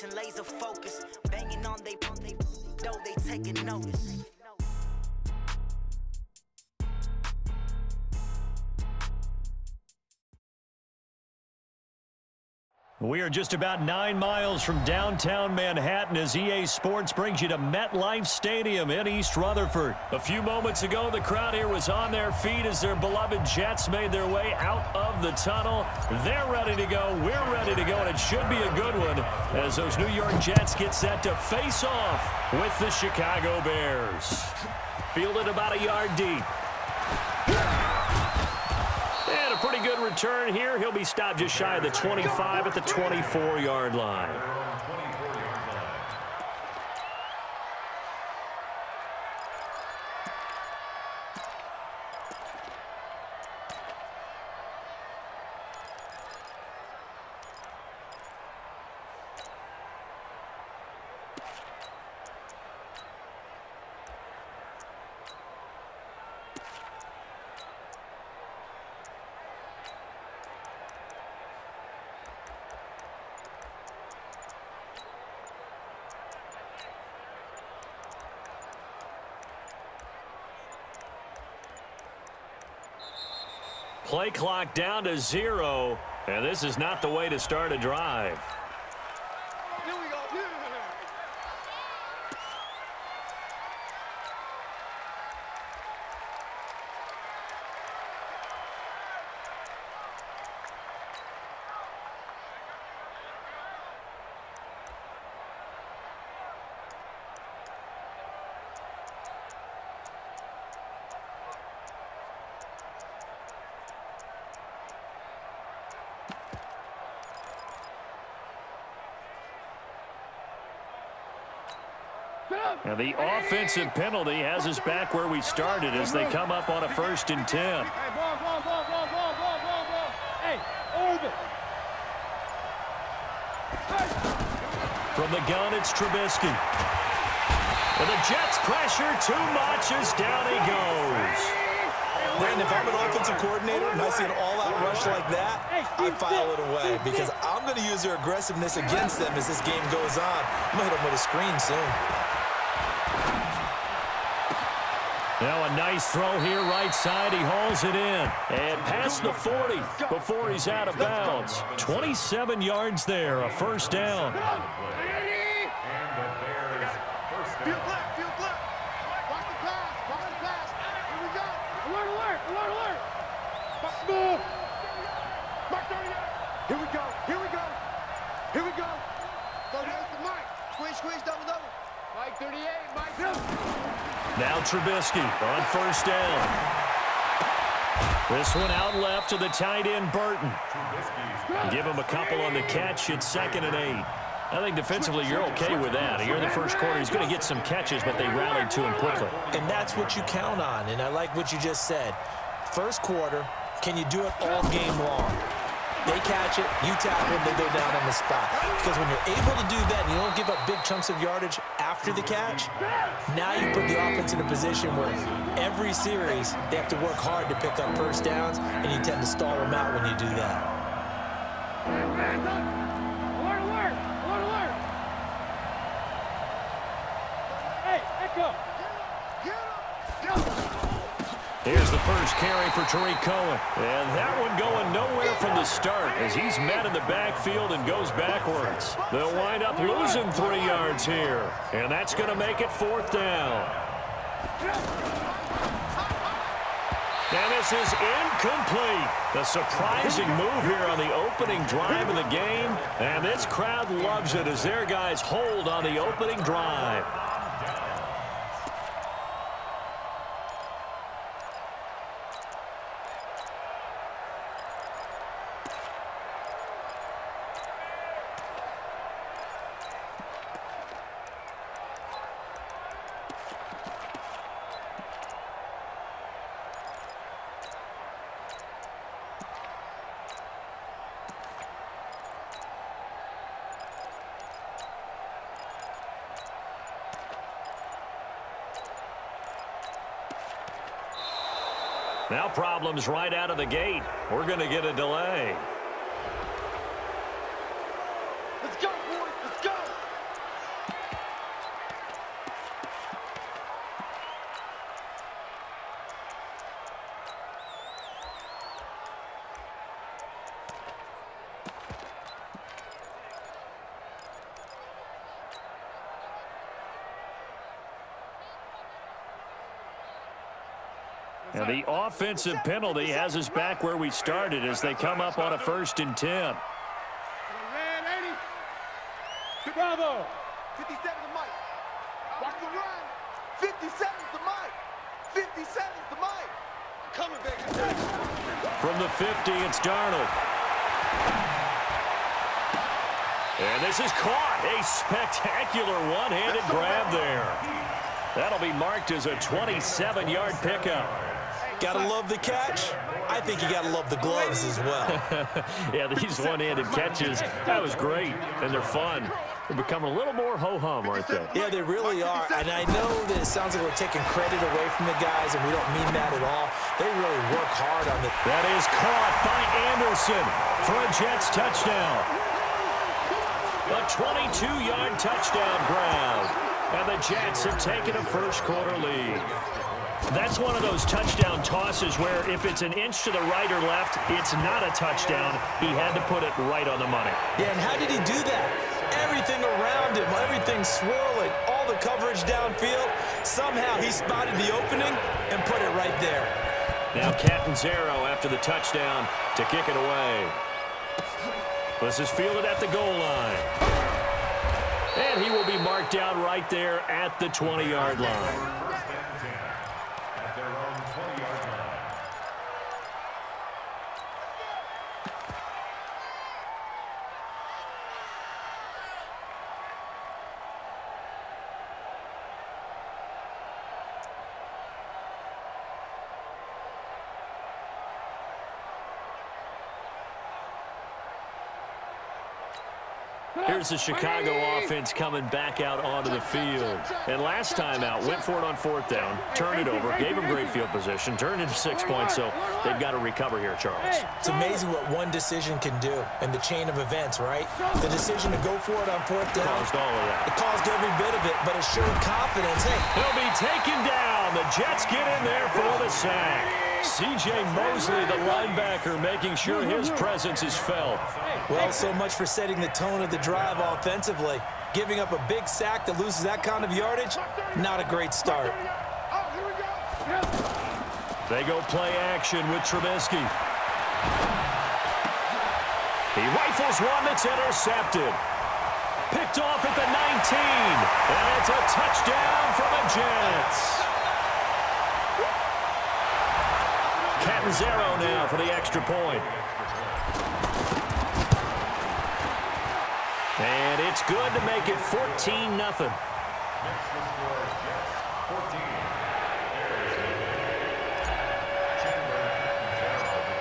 attention, laser focus. Banging on they though they taking notice. We are just about 9 miles from downtown Manhattan as EA Sports brings you to MetLife Stadium in East Rutherford. A few moments ago, the crowd here was on their feet as their beloved Jets made their way out of the tunnel. They're ready to go. We're ready to go, and it should be a good one as those New York Jets get set to face off with the Chicago Bears. Fielded about a yard deep. And a pretty good return here. He'll be stopped just shy of the 25 at the 24-yard line. Play clock down to 0, and this is not the way to start a drive. Here we go. And the offensive penalty has us back where we started as they come up on a 1st and 10. Hey, ball. Hey, over. From the gun, it's Trubisky. And the Jets pressure too much as down he goes. Brandon, if I'm an offensive coordinator and I see an all-out rush like that, I file it away because I'm going to use their aggressiveness against them as this game goes on. I'm going to hit them with a screen soon. Now a nice throw here right side. He hauls it in. And past the 40 before he's out of bounds. 27 yards there, a 1st down. Field black. Watch the pass. Here we go. Alert. Move. Mark 38. Here we go. 38 to Mike. Squeeze, double. Mike 38, Mike. Now Trubisky on 1st down. This one out left to the tight end, Burton. Give him a couple on the catch. It's 2nd and 8. I think defensively you're okay with that. Here in the 1st quarter, he's going to get some catches, but they rallied to him quickly. And that's what you count on, and I like what you just said. 1st quarter, can you do it all game long? They catch it, you tackle, they go down on the spot. Because when you're able to do that and you don't give up big chunks of yardage after the catch, now you put the offense in a position where every series they have to work hard to pick up 1st downs, and you tend to stall them out when you do that. Alert. Hey, echo. Here's the 1st carry for Tariq Cohen. And that one going nowhere from the start as he's met in the backfield and goes backwards. They'll wind up losing 3 yards here. And that's going to make it 4th down. And this is incomplete. The surprising move here on the opening drive of the game. And this crowd loves it as their guys hold on the opening drive. Now problems right out of the gate. We're going to get a delay. Let's go, boys. Let's go. And the offensive penalty has us back where we started as they come up on a 1st and 10. Bravo. 57 to Mike. Watch the run. 57 to Mike. 57 to Mike. Coming, baby. From the 50, it's Darnold. And this is caught. A spectacular one-handed grab there. That'll be marked as a 27-yard pickup. Gotta love the catch. I think you gotta love the gloves as well. Yeah, these one-handed catches, that was great, and they're fun. They're becoming a little more ho-hum, aren't they? Yeah, they really are, and I know that it sounds like we're taking credit away from the guys, and we don't mean that at all. They really work hard on it. That is caught by Anderson for a Jets touchdown. A 22-yard touchdown grab, and the Jets have taken a first-quarter lead. That's one of those touchdown tosses where if it's an inch to the right or left, it's not a touchdown. He had to put it right on the money. Yeah, and how did he do that? Everything around him, everything swirling, all the coverage downfield. Somehow he spotted the opening and put it right there. Now Catanzaro after the touchdown to kick it away. This is fielded at the goal line. And he will be marked down right there at the 20-yard line. Here's the Chicago offense coming back out onto the field. And last time out, went for it on 4th down, turned it over, gave them great field position, turned into 6 points, so they've got to recover here, Charles. It's amazing what one decision can do in the chain of events, right? The decision to go for it on 4th down. Caused all of that. It caused every bit of it, but it showed confidence. Hey, he'll be taken down. The Jets get in there for the sack. C.J. Mosley, the linebacker, making sure his presence is felt. Well, so much for setting the tone of the drive offensively. Giving up a big sack that loses that kind of yardage, not a great start. They go play action with Trubisky. He rifles one that's intercepted. Picked off at the 19. And it's a touchdown for the Jets. Catanzaro now for the extra point. And it's good to make it 14-0.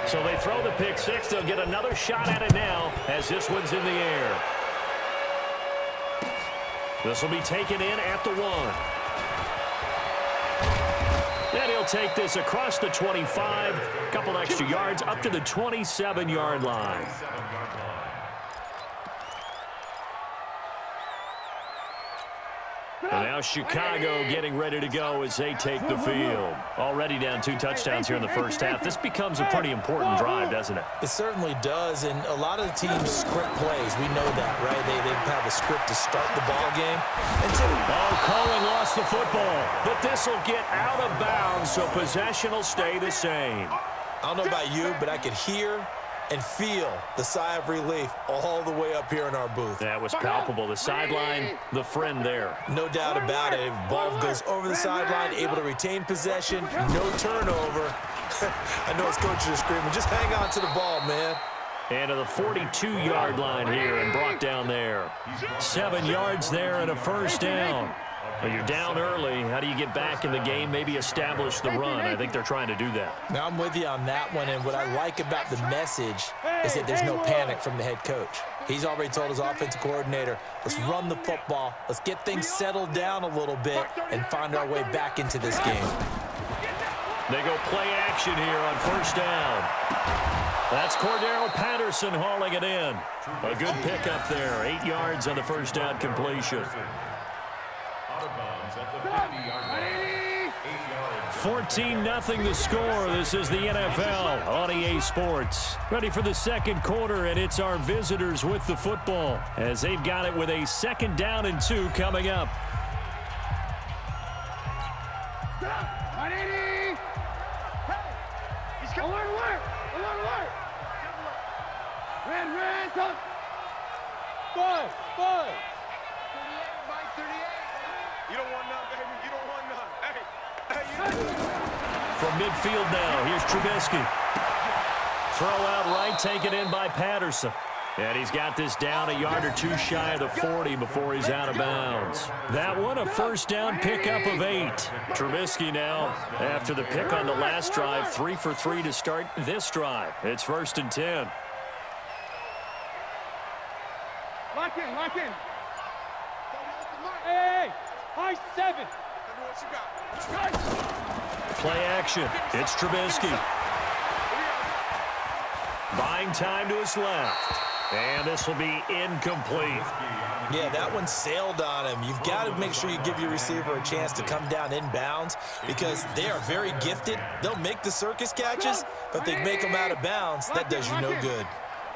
So they throw the pick six. They'll get another shot at it now as this one's in the air. This will be taken in at the 1. And he'll take this across the 25, a couple extra yards up to the 27-yard line. And now Chicago getting ready to go as they take the field. Already down 2 touchdowns here in the first half. This becomes a pretty important drive, doesn't it? It certainly does, and a lot of the teams script plays. We know that, right? They have a script to start the ball game. Cohen lost the football, but this will get out of bounds, so possession will stay the same. I don't know about you, but I could hear and feel the sigh of relief all the way up here in our booth. That was palpable. The sideline, the friend there. No doubt about it. Ball goes over the sideline, able to retain possession, no turnover. I know his coaches are screaming, just hang on to the ball, man. And to the 42-yard line here and brought down there. 7 yards there and a first down. Well, you're down early. How do you get back in the game, maybe establish the run? I think they're trying to do that. Now, I'm with you on that one, and what I like about the message is that there's no panic from the head coach. He's already told his offensive coordinator, let's run the football, let's get things settled down a little bit and find our way back into this game. They go play action here on first down. That's Cordero Patterson hauling it in. A good pickup there. 8 yards on the first down completion. 14-0 the score. This is the NFL on EA Sports. Ready for the second quarter, and it's our visitors with the football as they've got it with a 2nd down and 2 coming up. Alert, alert! Alert, alert! Ran, come! 5. 38, Mike, 38. You don't want none, baby. You don't want none. Hey, From midfield now, here's Trubisky. Throw out right, taken in by Patterson. And he's got this down a yard or two shy of the 40 before he's out of bounds. That one, a first down pickup of 8. Trubisky now, after the pick on the last drive, 3 for 3 to start this drive. It's 1st and 10. Lock in. Hey, high 7. Play action. It's Trubisky. Buying time to his left. And this will be incomplete. Yeah, that one sailed on him. You've got to make sure you give your receiver a chance to come down inbounds because they are very gifted. They'll make the circus catches, but if they make them out of bounds, that does you no good.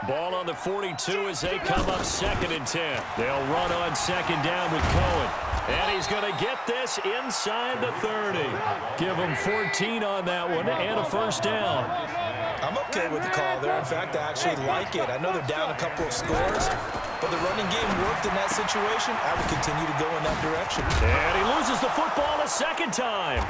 Ball on the 42 as they come up 2nd and 10. They'll run on 2nd down with Cohen. And he's going to get this inside the 30. Give him 14 on that one and a first down. I'm okay with the call there. In fact, I actually like it. I know they're down a couple of scores, but the running game worked in that situation. I would continue to go in that direction. And he loses the football a second time.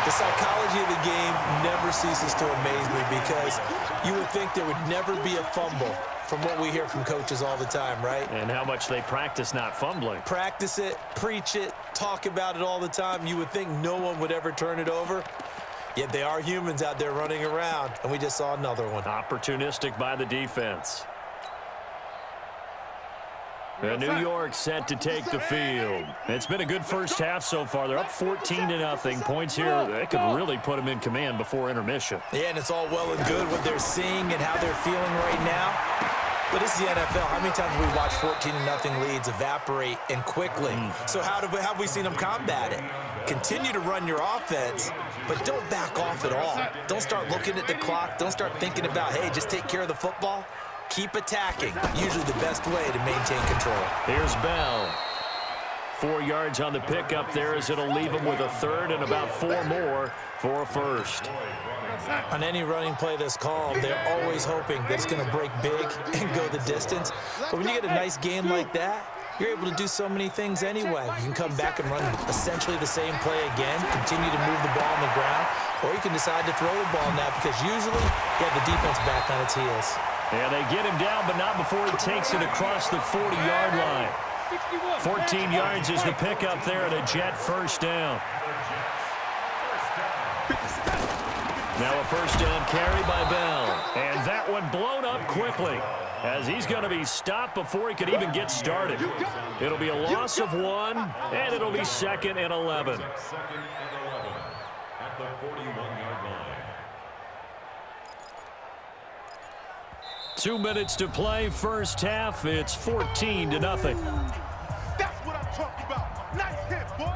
The psychology of the game never ceases to amaze me because you would think there would never be a fumble from what we hear from coaches all the time, right? And how much they practice not fumbling. Practice it, preach it, talk about it all the time. You would think no one would ever turn it over. Yet they are humans out there running around, and we just saw another one. Opportunistic by the defense. The New York set to take the field. It's been a good first half so far. They're up 14-0. Points here, they could really put them in command before intermission. Yeah, and it's all well and good what they're seeing and how they're feeling right now. But this is the NFL. How many times have we watched 14-0 leads evaporate and quickly? So how have we seen them combat it? Continue to run your offense, but don't back off at all. Don't start looking at the clock. Don't start thinking about, hey, just take care of the football. Keep attacking. Usually the best way to maintain control. Here's Bell. 4 yards on the pickup there as it'll leave him with a third and about 4 more for a first. On any running play that's called, they're always hoping that it's going to break big and go the distance. But when you get a nice game like that, you're able to do so many things anyway. You can come back and run essentially the same play again, continue to move the ball on the ground, or you can decide to throw the ball now because usually you have the defense back on its heels. Yeah, they get him down, but not before he takes it across the 40-yard line. 14 yards is the pickup there and a Jet first down. Now a first down carry by Bell. And that one blown up quickly as he's going to be stopped before he could even get started. It'll be a loss of 1, and it'll be 2nd and 11. At the 41-yard line. 2 minutes to play, first half. It's 14-0. That's what I'm talking about. Nice hit, boy.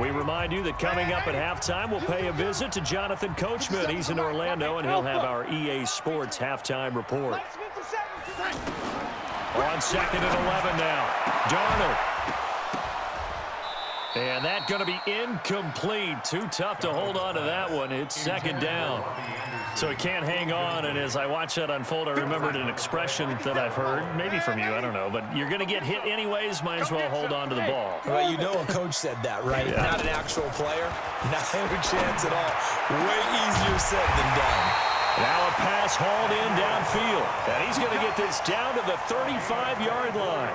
We remind you that coming up at halftime, we'll pay a visit to Jonathan Coachman. He's in Orlando, and he'll have our EA Sports halftime report. On 2nd and 11 now. Darnold. And that's going to be incomplete. Too tough to hold on to that one. It's 2nd down. So he can't hang on, and as I watch that unfold, I remembered an expression that I've heard, maybe from you, I don't know, but you're going to get hit anyways, might as well hold on to the ball. Well, you know a coach said that, right? Yeah. Not an actual player. Not a chance at all. Way easier said than done. Now a pass hauled in downfield, and he's going to get this down to the 35-yard line.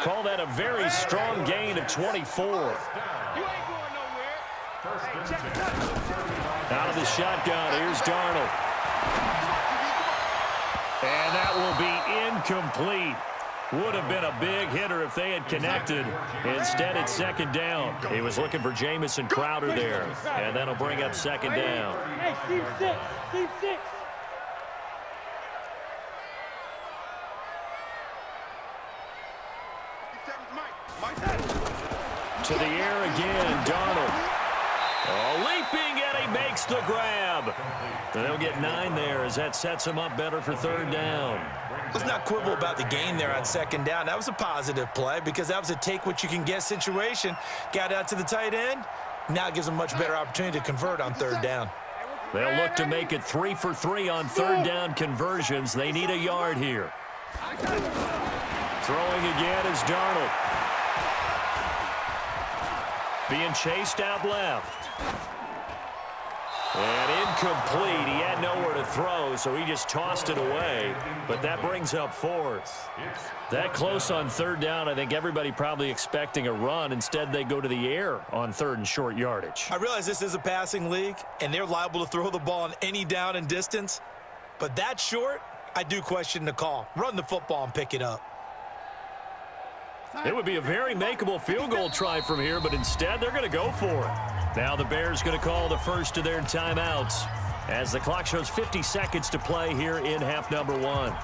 Call that a very strong gain of 24. Out of the shotgun, here's Darnold. And that will be incomplete. Would have been a big hitter if they had connected. Instead, it's 2nd down. He was looking for Jamison Crowder there. And that'll bring up 2nd down. Hey, Steve 6. Steve 6. To the air again, Darnold. Oh, leaping, and he makes the grab. And they'll get 9 there as that sets him up better for 3rd down. Let's not quibble about the gain there on 2nd down. That was a positive play because that was a take-what-you-can-get situation. Got out to the tight end. Now it gives them a much better opportunity to convert on 3rd down. They'll look to make it 3 for 3 on 3rd down conversions. They need a yard here. Throwing again is Darnold. Being chased out left. And incomplete. He had nowhere to throw, so he just tossed it away. But that brings up 4th. That close on 3rd down, I think everybody probably expecting a run. Instead, they go to the air on 3rd and short yardage. I realize this is a passing league, and they're liable to throw the ball on any down and distance. But that short, I do question the call. Run the football and pick it up. It would be a very makeable field goal try from here, but instead they're going to go for it. Now the Bears going to call the first of their timeouts as the clock shows 50 seconds to play here in half number 1.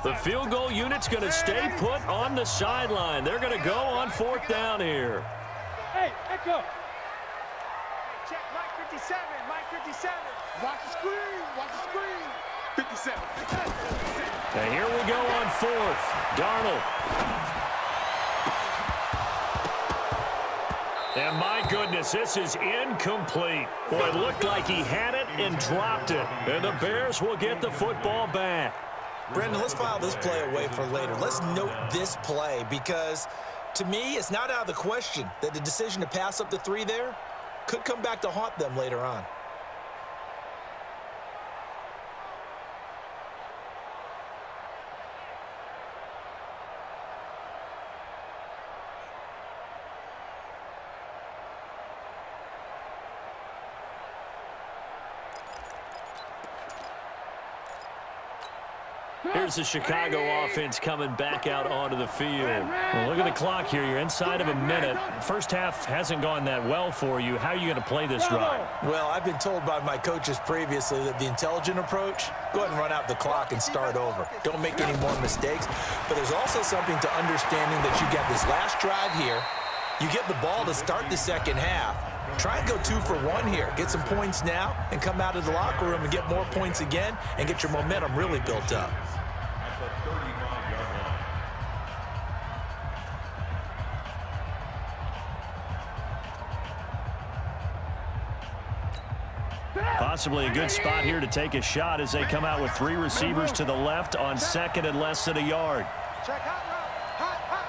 The field goal unit's going to stay put on the sideline. They're going to go on 4th down here. Hey, echo. Check Mike 57, Mike 57. Watch the screen, watch the screen. 57. And here we go on 4th. Darnold. And my goodness, this is incomplete. Boy, it looked like he had it and dropped it. And the Bears will get the football back. Brandon, let's file this play away for later. Let's note this play because, to me, it's not out of the question that the decision to pass up the 3 there could come back to haunt them later on. Here's the Chicago offense coming back out onto the field. Well, look at the clock here. You're inside of a minute. First half hasn't gone that well for you. How are you going to play this drive? Well, I've been told by my coaches previously that the intelligent approach, go ahead and run out the clock and start over. Don't make any more mistakes. But there's also something to understanding that you get this last drive here. You get the ball to start the second half. Try and go 2 for 1 here. Get some points now and come out of the locker room and get more points again and get your momentum really built up. Possibly a good spot here to take a shot as they come out with 3 receivers to the left on 2nd and less than a yard. Check hot route. Hot, hot.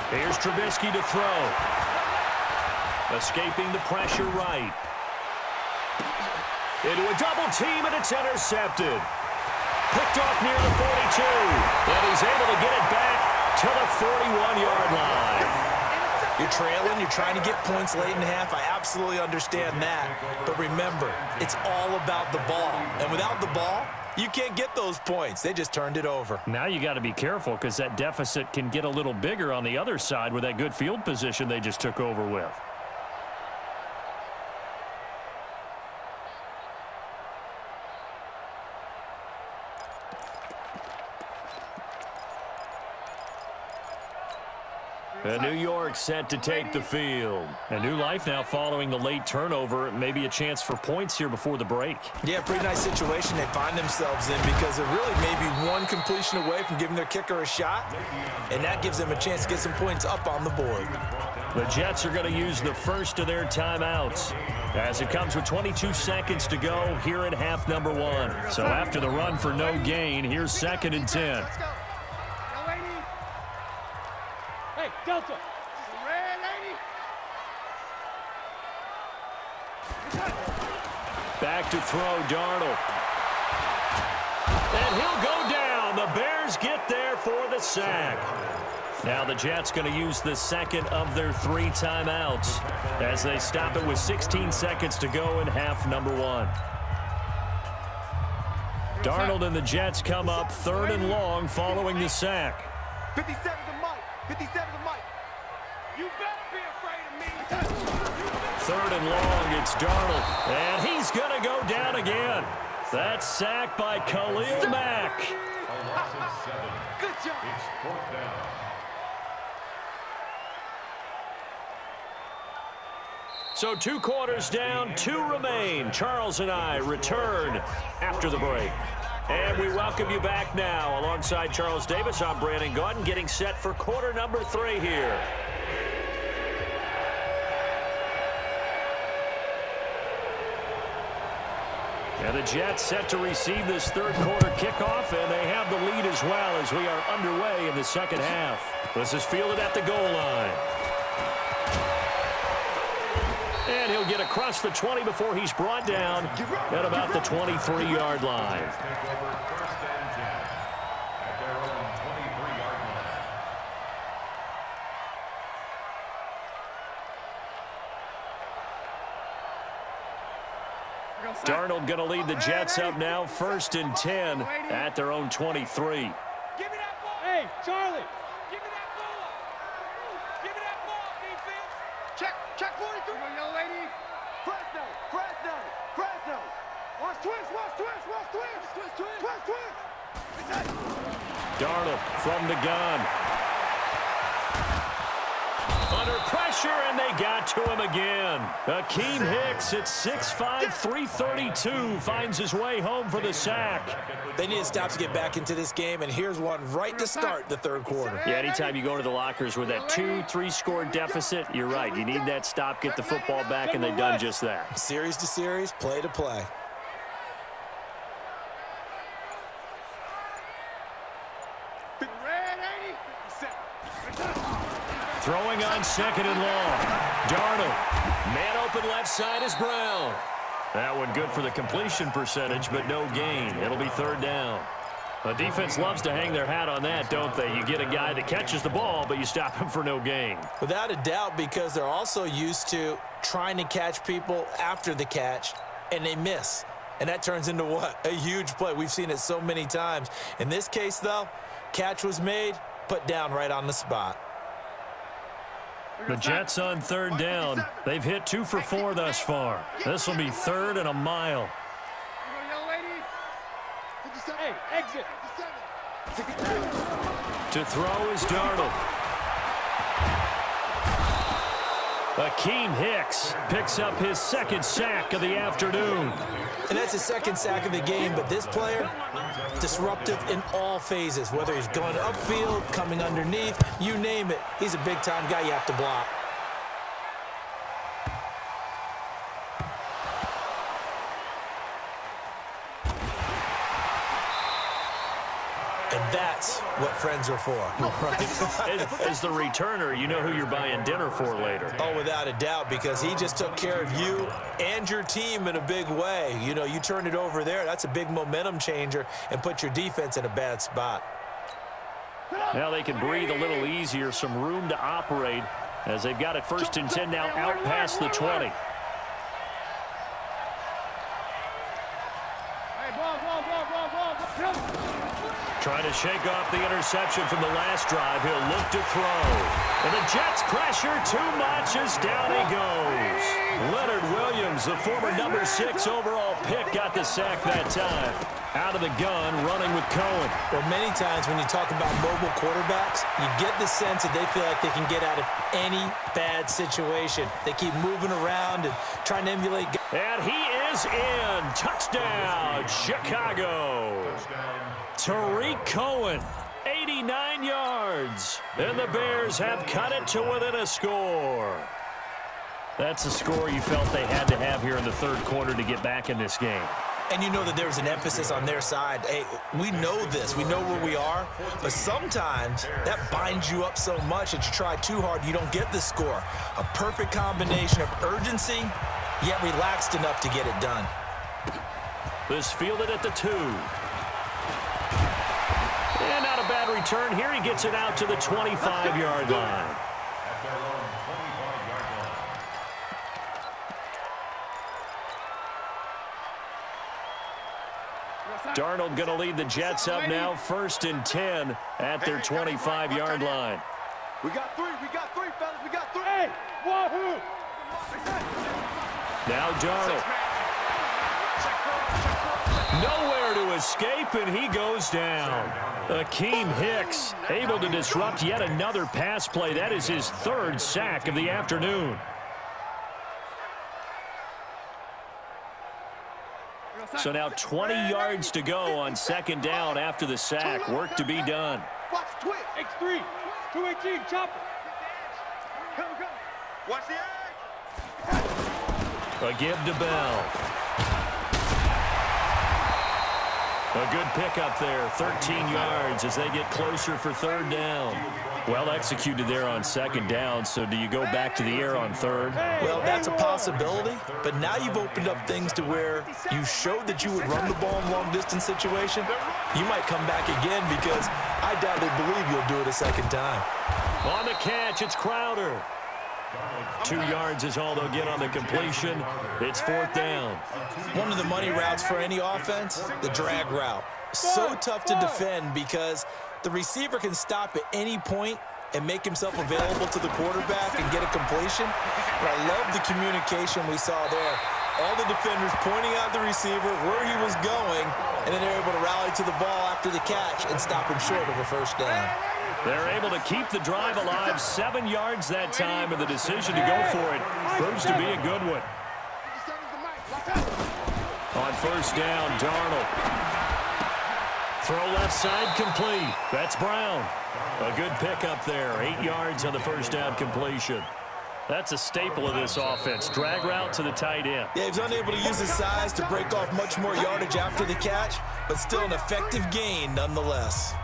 Here's Trubisky to throw. Escaping the pressure right. Into a double team, and it's intercepted. Picked off near the 42. And he's able to get it back to the 41-yard line. You're trailing, you're trying to get points late in the half. I absolutely understand that. But remember, it's all about the ball. And without the ball, you can't get those points. They just turned it over. Now you got to be careful because that deficit can get a little bigger on the other side with that good field position they just took over with. And New York set to take the field. A new life now following the late turnover. Maybe a chance for points here before the break. Yeah, pretty nice situation they find themselves in because they're really maybe one completion away from giving their kicker a shot, and that gives them a chance to get some points up on the board. The Jets are going to use the first of their timeouts as it comes with 22 seconds to go here in half number 1. So after the run for no gain, here's 2nd and 10. Hey, Delta. Red lady. Back to throw, Darnold. And he'll go down. The Bears get there for the sack. Now the Jets going to use the second of their 3 timeouts as they stop it with 16 seconds to go in half number 1. Darnold and the Jets come up 3rd and long following the sack. 57 to Mike. 57 to Mike. You better be afraid of me. 3rd and long. It's Darnold, and he's going to go down again. That's sacked by Khalil Mack. A loss of 7. Good job. It's 4th down. So 2 quarters down, 2 remain. Charles and I return after the break. And we welcome you back now. Alongside Charles Davis, I'm Brandon Gaudin, getting set for quarter number 3 here. And the Jets set to receive this third quarter kickoff, and they have the lead as well as we are underway in the second half. This is fielded at the goal line. And he'll get across the 20 before he's brought down at about the 23-yard line. Take over 1st and 10 at their own 23-yard line. Darnold going to lead the Jets up now, 1st and 10 at their own 23. Give me that ball. Hey, Charlie. Give me that ball. Give me that ball, defense. Check 43. Young lady. Fresno. Watch twist. Darnold from the gun. Under pressure, and they got to him again. Akeem Hicks at 6'5", 332 finds his way home for the sack. They need to stop to get back into this game, and here's one right to start the third quarter. Yeah, anytime you go to the lockers with that 2-3 score deficit, you're right. You need that stop, get the football back, and they've done just that. Series to series, play to play. Throwing on 2nd and long. Darnold. Man open left side is Brown. That one good for the completion percentage, but no gain. It'll be 3rd down. The defense loves to hang their hat on that, don't they? You get a guy that catches the ball, but you stop him for no gain. Without a doubt, because they're also used to trying to catch people after the catch, and they miss. And that turns into what? A huge play. We've seen it so many times. In this case, though, catch was made, put down right on the spot. The Jets on 3rd down. They've hit 2 for 4 thus far. This will be 3rd and a mile. Hey, exit. To throw is Darnold. Akeem Hicks picks up his 2nd sack of the afternoon. And that's his 2nd sack of the game, but this player, disruptive in all phases, whether he's going upfield, coming underneath, you name it. He's a big-time guy you have to block. And that's what friends are for. Right. As the returner, you know who you're buying dinner for later. Oh, without a doubt, because he just took care of you and your team in a big way. You know, you turn it over there, that's a big momentum changer and put your defense in a bad spot. Now they can breathe a little easier, some room to operate as they've got it 1st and 10 now out past the 20. Hey, ball. Trying to shake off the interception from the last drive. He'll look to throw. And the Jets pressure too much as down he goes. Leonard Williams, the former number 6 overall pick, got the sack that time. Out of the gun, running with Cohen. Well, many times when you talk about mobile quarterbacks, you get the sense that they feel like they can get out of any bad situation. They keep moving around and trying to emulate. And he is in. Touchdown, Chicago. Tariq Cohen, 89 yards. And the Bears have cut it to within a score. That's a score you felt they had to have here in the third quarter to get back in this game. And you know that there's an emphasis on their side. Hey, we know this. We know where we are. But sometimes that binds you up so much that you try too hard, you don't get the score. A perfect combination of urgency, yet relaxed enough to get it done. This fielded at the 2. And not a bad return here. He gets it out to the 25-yard line. At their own 25-yard line. Darnold going to lead the Jets up now, 1st and 10 at their 25-yard line. We got three, fellas, we got 3. Hey, wahoo! Now Darnold. Nowhere to escape, and he goes down. Akeem Hicks able to disrupt yet another pass play. That is his third sack of the afternoon. So now 20 yards to go on second down after the sack. Work to be done. Watch twitch. X3, 218, chopper. Watch the edge. A give to Bell. A good pickup there, 13 yards as they get closer for third down. Well executed there on second down, so do you go back to the air on third? Well, that's a possibility, but now you've opened up things to where you showed that you would run the ball in long-distance situation. You might come back again because I doubt they believe you'll do it a second time. On the catch, it's Crowder. 2 yards is all they'll get on the completion. It's fourth down. One of the money routes for any offense, the drag route. So tough to defend because the receiver can stop at any point and make himself available to the quarterback and get a completion. But I love the communication we saw there. All the defenders pointing out the receiver, where he was going, and then they're able to rally to the ball after the catch and stop him short of a first down. They're able to keep the drive alive, 7 yards that time, and the decision to go for it proves to be a good one. On first down, Darnold. Throw left side complete. That's Brown. A good pickup there, 8 yards on the first down completion. That's a staple of this offense. Drag route to the tight end. Yeah, he was unable to use his size to break off much more yardage after the catch, but still an effective gain nonetheless.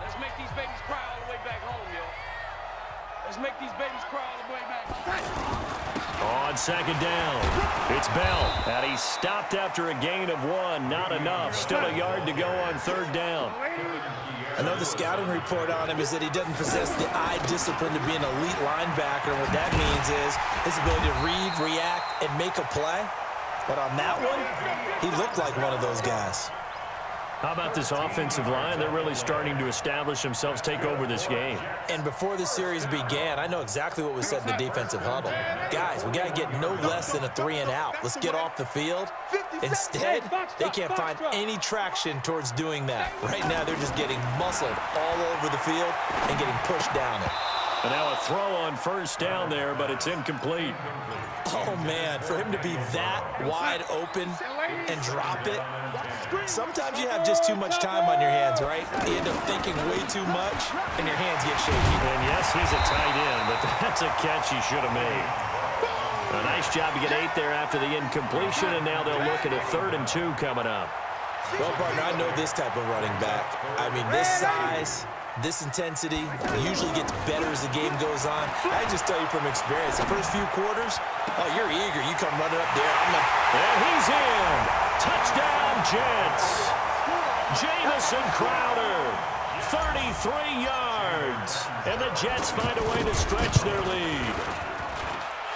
Let's make these babies cry all the way back home, yo. Let's make these babies cry all the way back. On second down, it's Bell, and he's stopped after a gain of 1. Not enough. Still a yard to go on third down. I know the scouting report on him is that he doesn't possess the eye discipline to be an elite linebacker. What that means is his ability to read, react, and make a play. But on that one, he looked like one of those guys. How about this offensive line? They're really starting to establish themselves, take over this game. And before the series began, I know exactly what was said in the defensive huddle. Guys, we got to get no less than a 3-and-out. Let's get off the field. Instead, they can't find any traction towards doing that. Right now, they're just getting muscled all over the field and getting pushed down it. And now a throw on first down there, but it's incomplete. Oh, man, for him to be that wide open and drop it. Sometimes you have just too much time on your hands, right? You end up thinking way too much, and your hands get shaky. And yes, he's a tight end, but that's a catch he should have made. A nice job to get 8 there after the incompletion, and now they'll look at a 3rd and 2 coming up. Well, partner, I know this type of running back. I mean, this size, this intensity usually gets better as the game goes on. I just tell you from experience, the first few quarters, oh, you're eager. You come running up there. And he's in. Touchdown, Jets. Jamison Crowder, 33 yards. And the Jets find a way to stretch their lead.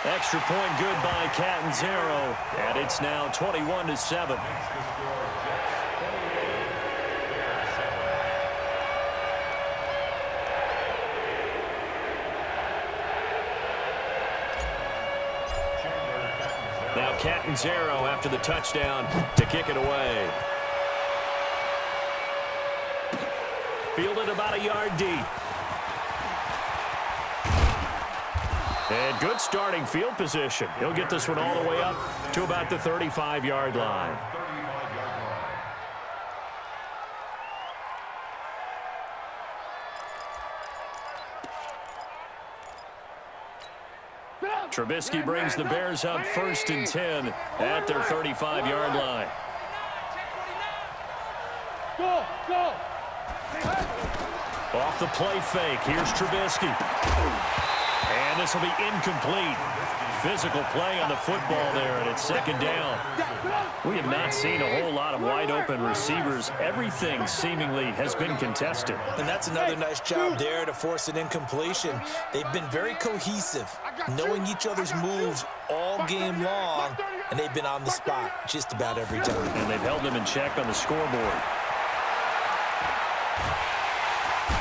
Extra point good by Catanzaro. And it's now 21-7. Now Catanzaro after the touchdown to kick it away. Fielded about a yard deep. And good starting field position. He'll get this one all the way up to about the 35-yard line. Trubisky brings the Bears up 1st and 10 at their 35-yard line. Go, go. Off the play fake, here's Trubisky. And this will be incomplete. Physical play on the football there, and it's second down. We have not seen a whole lot of wide-open receivers. Everything seemingly has been contested. And that's another nice job there to force an incompletion. They've been very cohesive, knowing each other's moves all game long, and they've been on the spot just about every time. And they've held them in check on the scoreboard.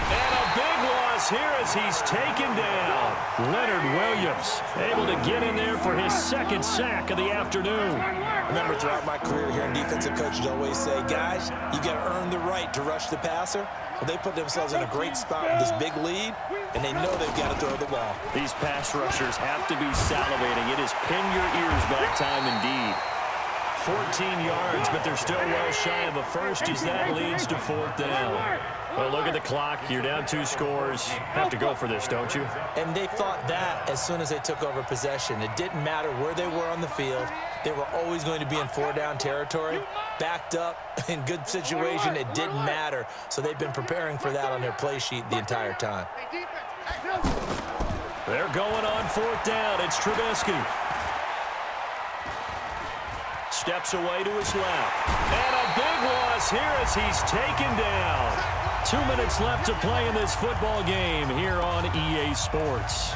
And a big loss here as he's taken down. Leonard Williams able to get in there for his second sack of the afternoon. Remember, throughout my career here in defensive coaches always say, guys, you got to earn the right to rush the passer. Well, they put themselves in a great spot with this big lead, and they know they've got to throw the ball. These pass rushers have to be salivating. It is pin your ears back time indeed. 14 yards, but they're still well shy of a first as that leads to fourth down. Well, look at the clock. You're down 2 scores. Have to go for this, don't you? And they thought that as soon as they took over possession. It didn't matter where they were on the field. They were always going to be in 4-down territory. Backed up, in good situation, it didn't matter. So they've been preparing for that on their play sheet the entire time. They're going on fourth down. It's Trubisky. Steps away to his left. And a big loss here as he's taken down. 2 minutes left to play in this football game here on EA Sports.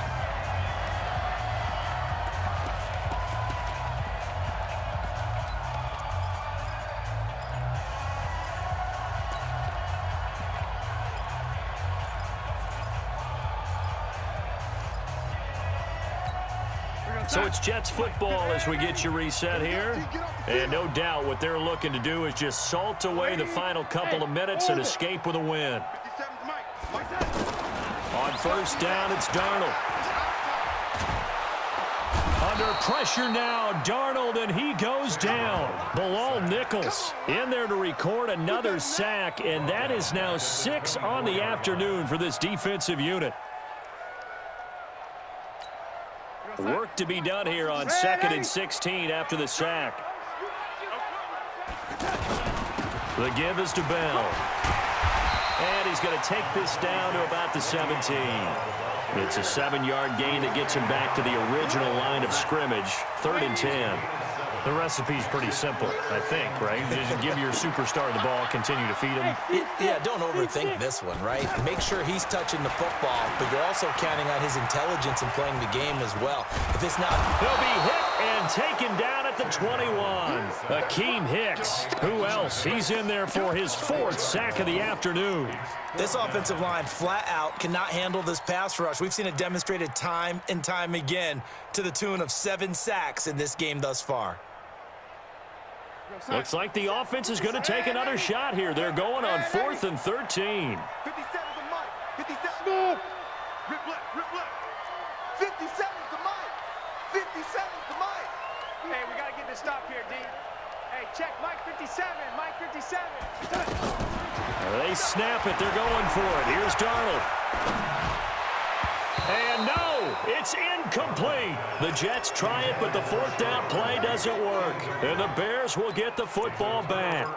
So it's Jets football as we get you reset here. And no doubt what they're looking to do is just salt away the final couple of minutes and escape with a win. On first down, it's Darnold. Under pressure now, Darnold, and he goes down. Bilal Nichols in there to record another sack, and that is now 6 on the afternoon for this defensive unit. Work to be done here on 2nd and 16 after the sack. The give is to Bell. And he's going to take this down to about the 17. It's a 7-yard gain that gets him back to the original line of scrimmage, 3rd and 10. The recipe's pretty simple, I think, right? Just give your superstar the ball, continue to feed him. Yeah, don't overthink this one, right? Make sure he's touching the football, but you're also counting on his intelligence in playing the game as well. If it's not... He'll be hit and taken down at the 21. Akeem Hicks. Who else? He's in there for his 4th sack of the afternoon. This offensive line flat out cannot handle this pass rush. We've seen it demonstrated time and time again to the tune of 7 sacks in this game thus far. Looks like the offense is going to take another shot here. They're going on 4th and 13. 57 to Mike. 57. Rip left. 57 to Mike. 57 to Mike. Hey, we got to get this stop here, D. Hey, check Mike 57. Mike 57. They snap it. They're going for it. Here's Darnold. And no, it's incomplete. The Jets try it, but the 4th down play doesn't work. And the Bears will get the football back.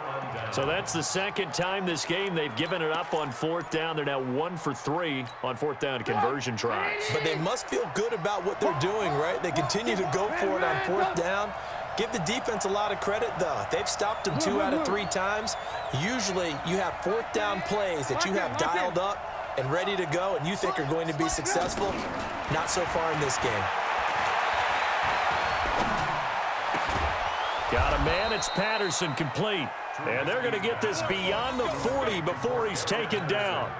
So that's the 2nd time this game they've given it up on 4th down. They're now 1 for 3 on 4th down conversion tries. But they must feel good about what they're doing, right? They continue to go for it on 4th down. Give the defense a lot of credit, though. They've stopped them 2 out of 3 times. Usually you have 4th down plays that you have dialed up and ready to go and you think are going to be successful. Not so far in this game. Got a man. It's Patterson complete. And they're going to get this beyond the 40 before he's taken down.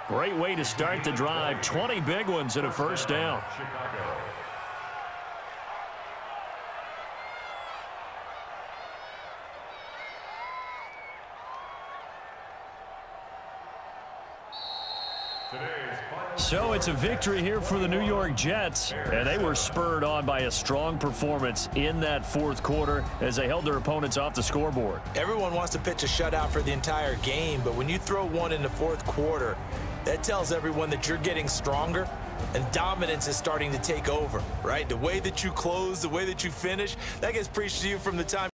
Great way to start the drive. 20 big ones and a first down. So it's a victory here for the New York Jets, and they were spurred on by a strong performance in that 4th quarter as they held their opponents off the scoreboard. Everyone wants to pitch a shutout for the entire game, but when you throw one in the 4th quarter, that tells everyone that you're getting stronger and dominance is starting to take over, right? The way that you close, the way that you finish, that gets preached to you from the time